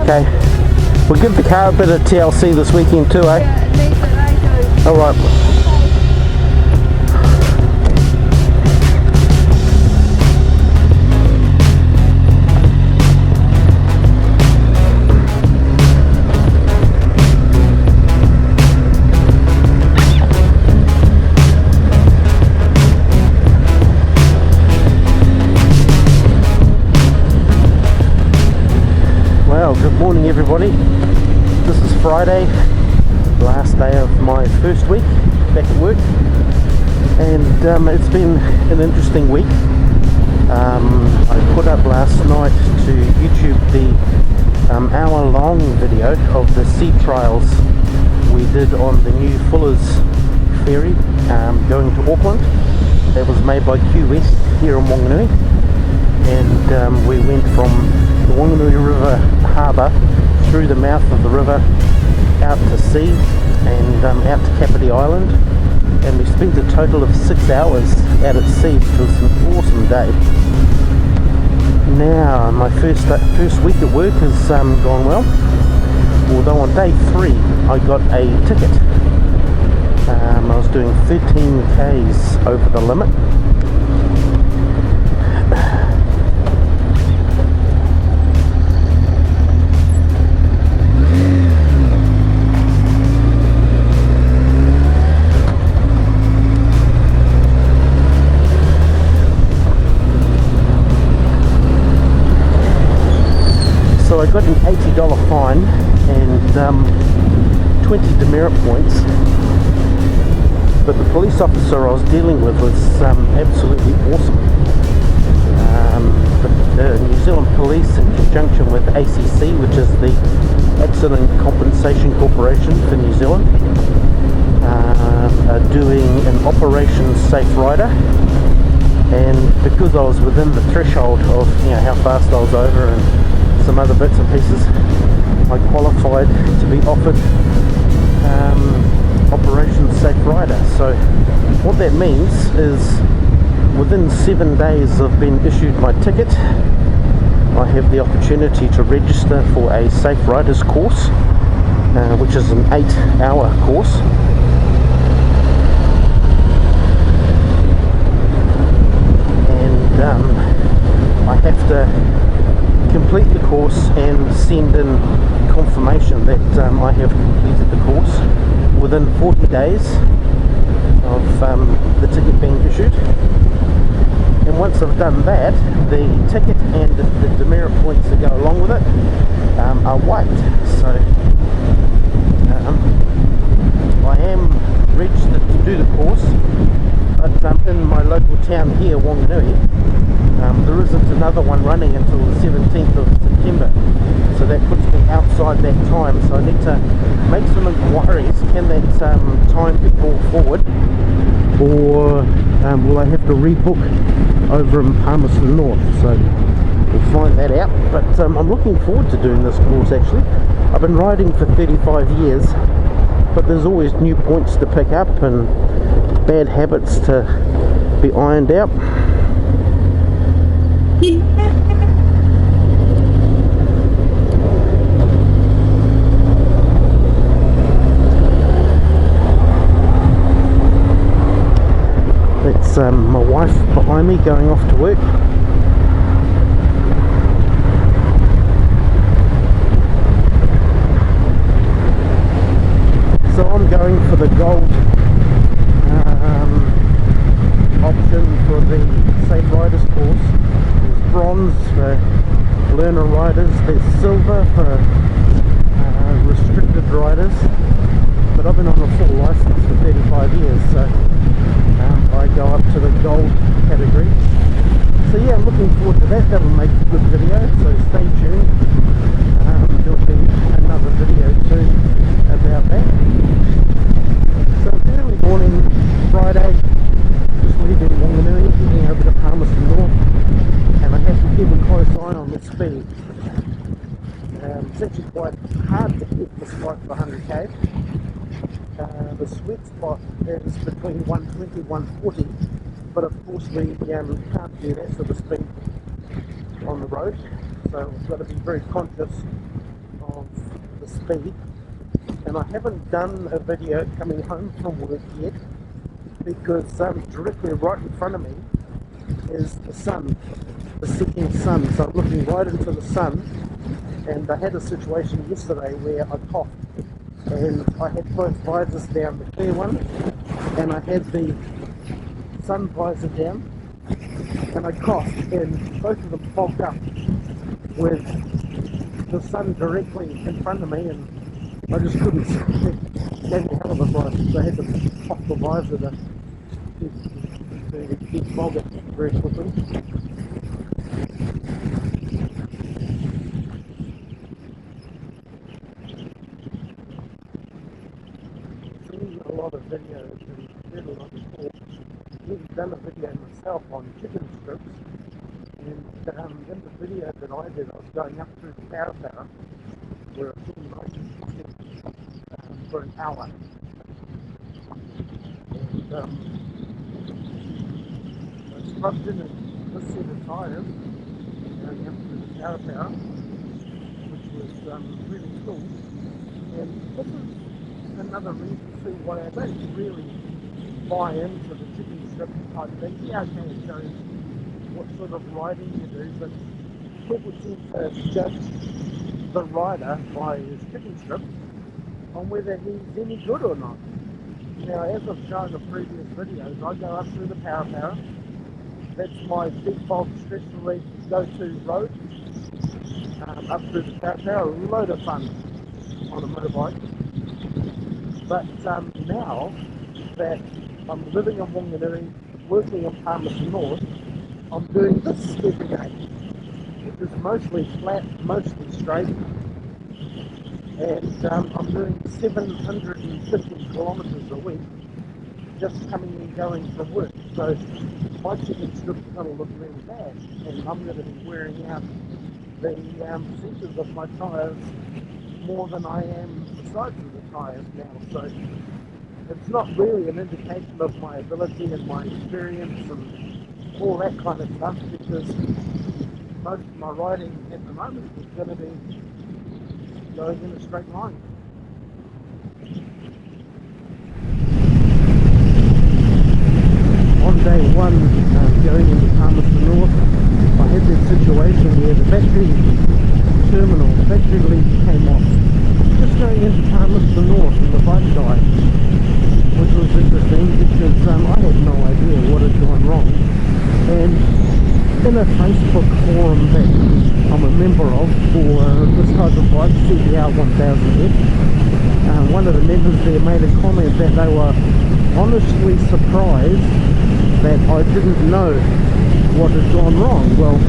Okay. We'll give the car a bit of TLC this weekend too, eh? Yeah, it needs it, I do. Alright. Good morning everybody, this is Friday, last day of my first week back at work, and it's been an interesting week. I put up last night to YouTube the hour-long video of the sea trials we did on the new Fuller's ferry going to Auckland. That was made by QWest here in Wanganui, and we went from the Wanganui River harbour through the mouth of the river out to sea and out to Kapiti Island, and we spent a total of 6 hours out at sea, which was an awesome day. Now my first week at work has gone well, although on day 3 I got a ticket. I was doing 13 k's over the limit. So I got an $80 fine and 20 demerit points, but the police officer I was dealing with was absolutely awesome. The New Zealand Police, in conjunction with ACC, which is the Accident Compensation Corporation for New Zealand, are doing an Operation Safe Rider, and because I was within the threshold of how fast I was over and some other bits and pieces, I qualified to be offered Operation Safe Rider. So what that means is within 7 days of being issued my ticket, I have the opportunity to register for a Safe Riders course, which is an 8-hour course. And I have to complete the course and send in confirmation that I have completed the course within 40 days of the ticket being issued. And once I've done that, the ticket and the demerit points that go along with it are wiped. So I am registered to do the course, but in my local town here, Wanganui, there isn't another one running until the 17th of September, so that puts me outside that time. So I need to make some inquiries. Can that time be brought forward, or will I have to rebook over in Palmerston North? So we'll find that out, but I'm looking forward to doing this course. Actually, I've been riding for 35 years, but there's always new points to pick up and bad habits to be ironed out. That's my wife behind me going off to work. So I'm going for the gold option for the Safe Riders course. There's bronze for learner riders, there's silver for restricted riders, but I've been on a full license for 35 years, so I go up to the gold category. So yeah, I'm looking forward to that. That'll make a good video, so stay tuned. There'll be another video soon about that. So early morning, Friday, just leaving Wanganui, heading over to Palmerston North, and I have to keep a close eye on the speed. It's actually quite hard to keep this bike for 100k. The sweet spot is between 120 and 140, but of course we can't do that sort of speed on the road, so we've got to be very conscious the speed, and I haven't done a video coming home from work yet because directly right in front of me is the sun, the setting sun, so I'm looking right into the sun. And I had a situation yesterday where I coughed, and I had both visors down, the clear one, and I had the sun visor down, and I coughed, and both of them fogged up with the sun directly in front of me, and I just couldn't see. It gave me a hell of a fright, so I had to pop the visor to defog it very quickly. A lot of videos and heard a lot of talk. I've done a video myself on chicken strips, and in the video that I did, I was going up through the power where it's all nice and chicken for an hour, and I scrubbed in this set of tyres going up through the power, which was really cool. And this is another reason to why I don't really buy into the chicken strip type thing. Yeah, okay, it shows what sort of riding you do, but people tend to judge the rider by his chicken strips on whether he's any good or not. Now, as I've shown in previous videos, I go up through the power. That's my default stress relief go-to road. Up through the power, a load of fun on a motorbike. But now that I'm living in Wanganui, working in Palmerston North, I'm doing this every day, which is mostly flat, mostly straight, and I'm doing 750 kilometres a week, just coming and going from work. So my chicken strip is going to look really bad, and I'm going to be wearing out the centres of my tyres more than I am the sides of the tyres now. So it's not really an indication of my ability and my experience and all that kind of stuff, because most of my riding at the moment is going to be going in a straight line. On day one, going into Palmerston North, I had that situation where the battery lead came off just going into Palmerston North, and the bike died, which was interesting because I had no idea what had gone wrong. And in a Facebook forum that I'm a member of for this type of bike, CBR 1000F, one of the members there made a comment that they were honestly surprised that I didn't know what had gone wrong. Well,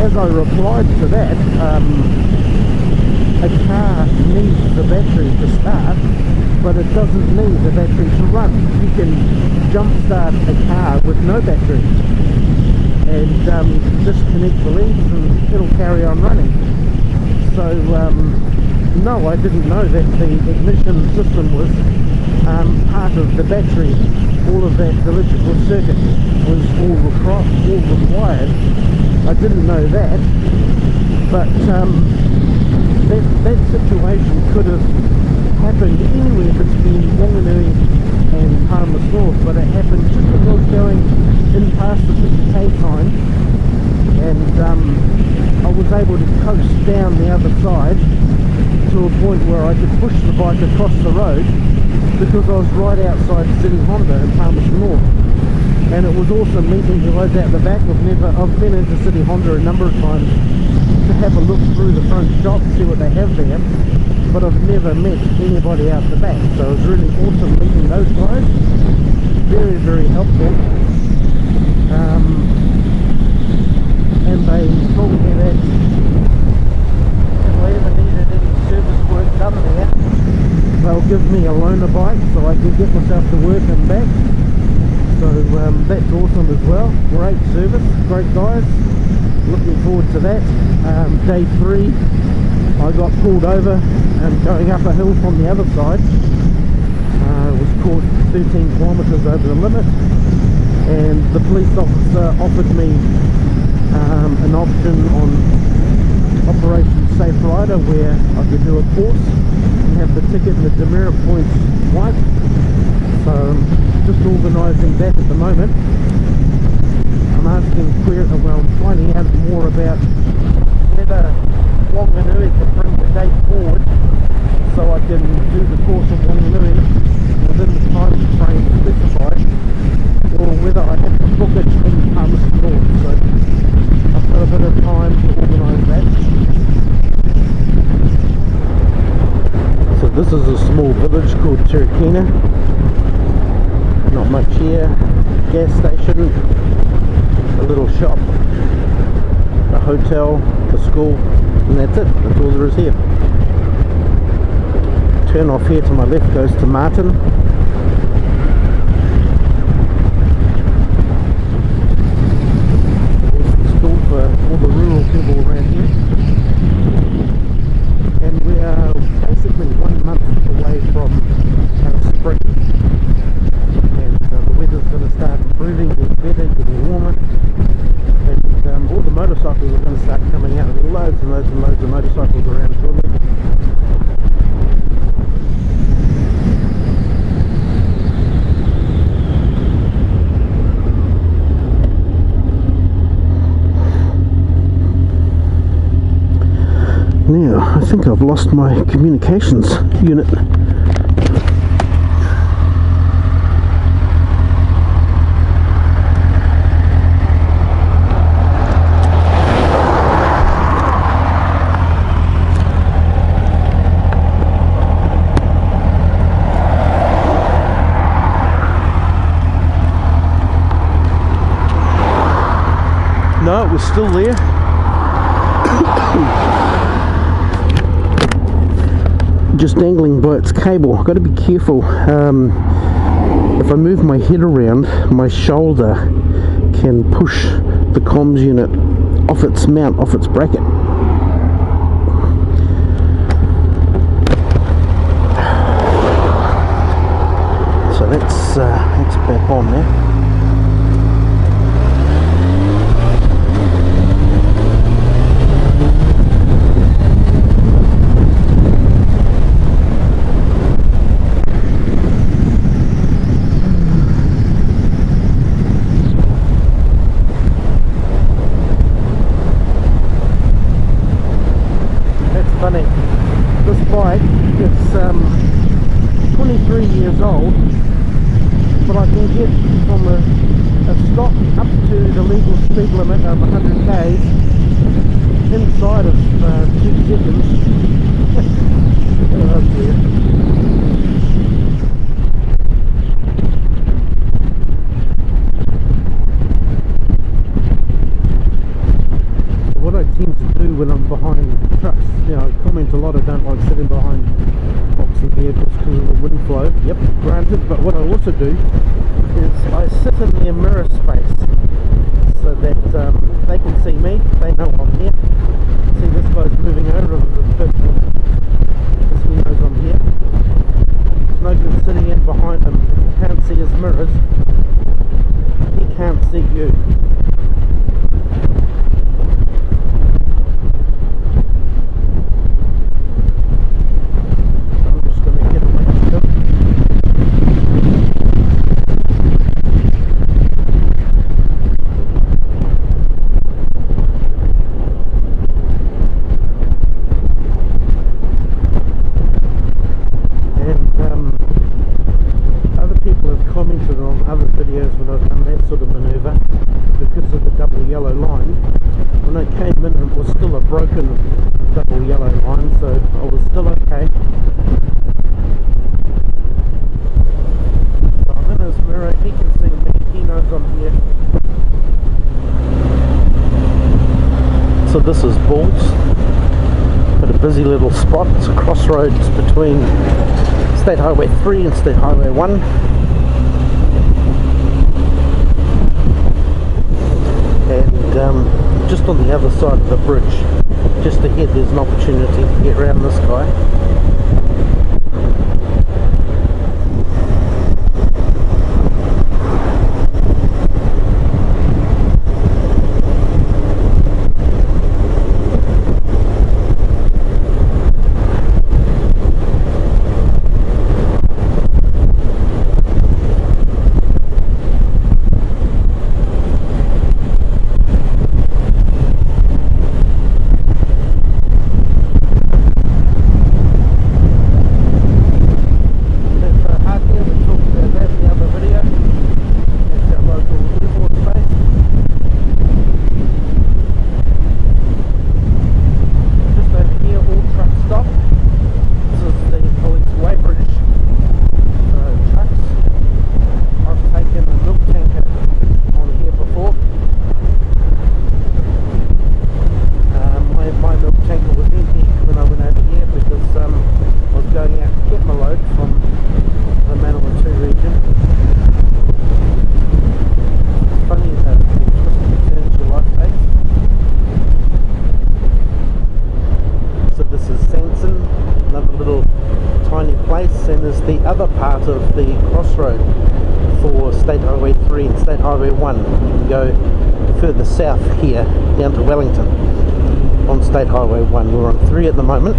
as I replied to that, a car needs the battery to start, but it doesn't need the battery to run. You can jump start a car with no battery and disconnect the leads and it'll carry on running. So no, I didn't know that the ignition system was part of the battery. All of that electrical circuit was all required. I didn't know that, but that situation could have happened anywhere between Wanganui and Palmerston North, but it happened just as I was going in past the 50k sign, and I was able to coast down the other side to a point where I could push the bike across the road because I was right outside City Honda in Palmerston North. And it was awesome meeting the guys out the back. I've been into City Honda a number of times to have a look through the front shop, see what they have there, but I've never met anybody out the back, so it was really awesome meeting those guys. Very, very helpful. And they told me that if I ever needed any service work done there, they'll give me a loaner bike so I can get myself to work and back. So that's awesome as well. Great service, great guys. Looking forward to that. Day 3, I got pulled over and going up a hill from the other side. Was caught 13 kilometres over the limit, and the police officer offered me an option on Operation safe rider where I could do a course and have the ticket and the demerit points wiped. So I'm just organising that at the moment. I'm asking well, I'm finding out more about whether Wanganui can bring the date forward so I can do the course of Wanganui within the time frame specified, or whether I have to book it in Palmerston North. So I've got a bit of time to organise that. So this is a small village called Turkina. Not much here. Gas station, a little shop, a hotel, a school, and that's it. That's all there is here. Turn off here to my left goes to Martin. There's the school for all the rural people around here. And we are basically 1 month away from spring. And the weather's going to start improving, getting better, getting warmer. And all the motorcycles are going to start coming out. There are loads and loads and loads of motorcycles around shortly. Now, I think I've lost my communications unit. No, it was still there. Just dangling by its cable. I've got to be careful. If I move my head around, my shoulder can push the comms unit off its mount, off its bracket. So that's back on there. This bike is 23 years old, but I can get from a stock up to the legal speed limit of 100 k's inside of 2 seconds. Oh dear. What I tend to do when I'm behind trucks, I comment a lot, I don't like sitting behind boxy vehicles because of the wind flow. Yep, granted, but what I also do is I sit in their mirror space so that they can see me, they know I'm here. See, this guy's moving over a bit, because he knows I'm here. It's no good sitting in behind him if you can't see his mirrors. He can't see you. So this is Bulls, but a busy little spot. It's a crossroads between State Highway 3 and State Highway 1. And just on the other side of the bridge, just ahead, there's an opportunity to get around this guy. other part of the crossroad for State Highway 3 and State Highway 1. You can go further south here down to Wellington on State Highway 1. We're on 3 at the moment,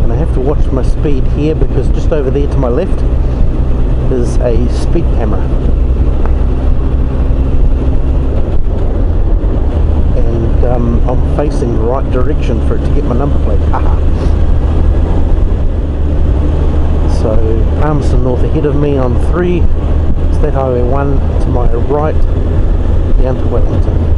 and I have to watch my speed here because just over there to my left is a speed camera, and I'm facing the right direction for it to get my number plate. So Palmerston North ahead of me on 3, State Highway 1 to my right down to Wellington.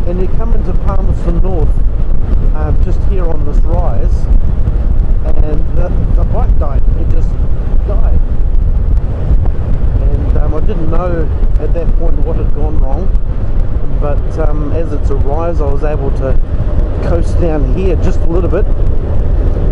And you come into Palmerston North just here on this rise, and the bike died. It just died, and I didn't know at that point what had gone wrong, but as it's a rise I was able to coast down here just a little bit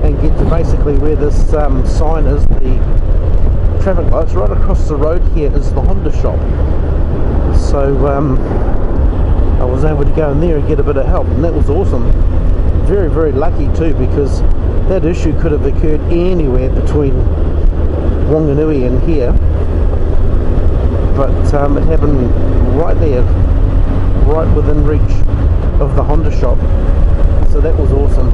and get to basically where this sign is, the traffic lights. Right across the road here is the Honda shop, so I was able to go in there and get a bit of help, and that was awesome. Very, very lucky too, because that issue could have occurred anywhere between Wanganui and here, but it happened right there, right within reach of the Honda shop, so that was awesome.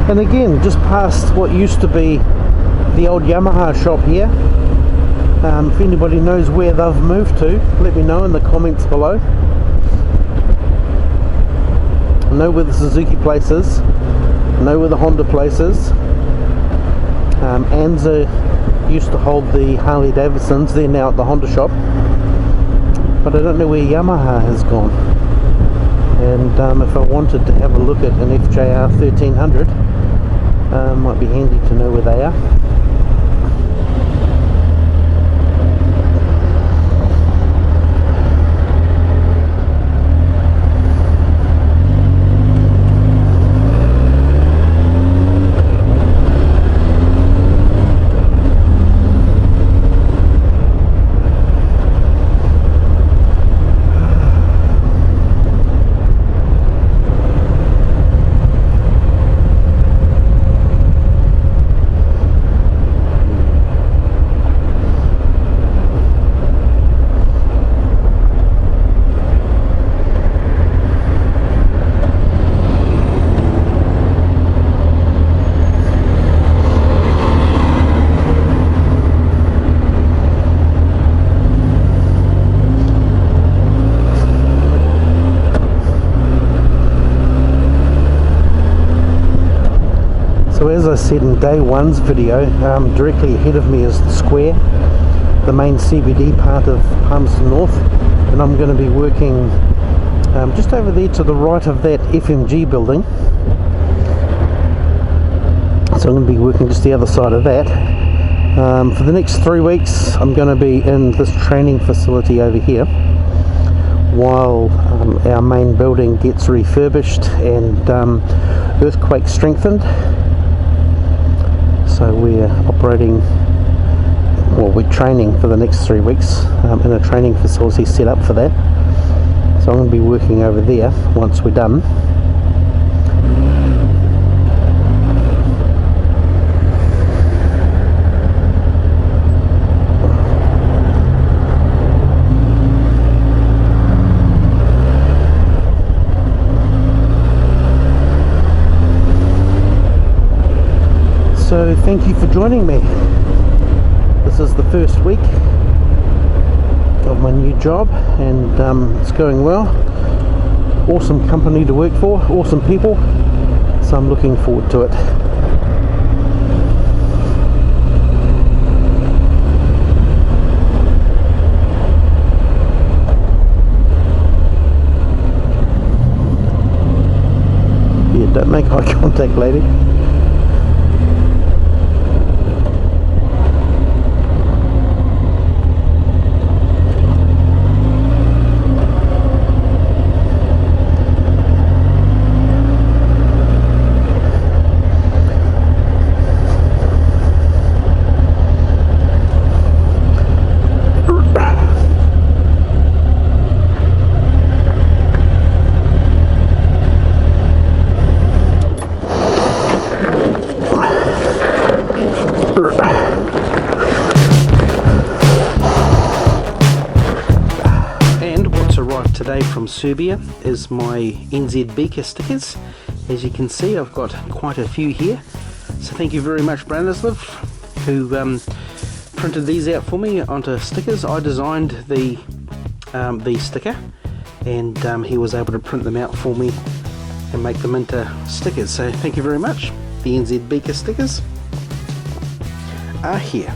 And again, just past what used to be the old Yamaha shop here. If anybody knows where they've moved to, let me know in the comments below. I know where the Suzuki place is, I know where the Honda place is. Anza used to hold the Harley Davidsons, they're now at the Honda shop, but I don't know where Yamaha has gone. And if I wanted to have a look at an FJR 1300, might be handy to know where they are. So as I said in day one's video, directly ahead of me is the square, the main CBD part of Palmerston North, and I'm going to be working just over there to the right of that FMG building. So I'm going to be working just the other side of that. For the next 3 weeks I'm going to be in this training facility over here, while our main building gets refurbished and earthquake strengthened. So we're operating, well, we're training for the next 3 weeks in a training facility set up for that. So I'm going to be working over there once we're done. So thank you for joining me. This is the first week of my new job, and it's going well. Awesome company to work for, awesome people, so I'm looking forward to it. Yeah, don't make eye contact, lady. And what's arrived today from Serbia is my nzbeeker stickers. As you can see, I've got quite a few here. So thank you very much, Branислав, who printed these out for me onto stickers. I designed the sticker, and he was able to print them out for me and make them into stickers. So thank you very much. The nzbeeker stickers are here.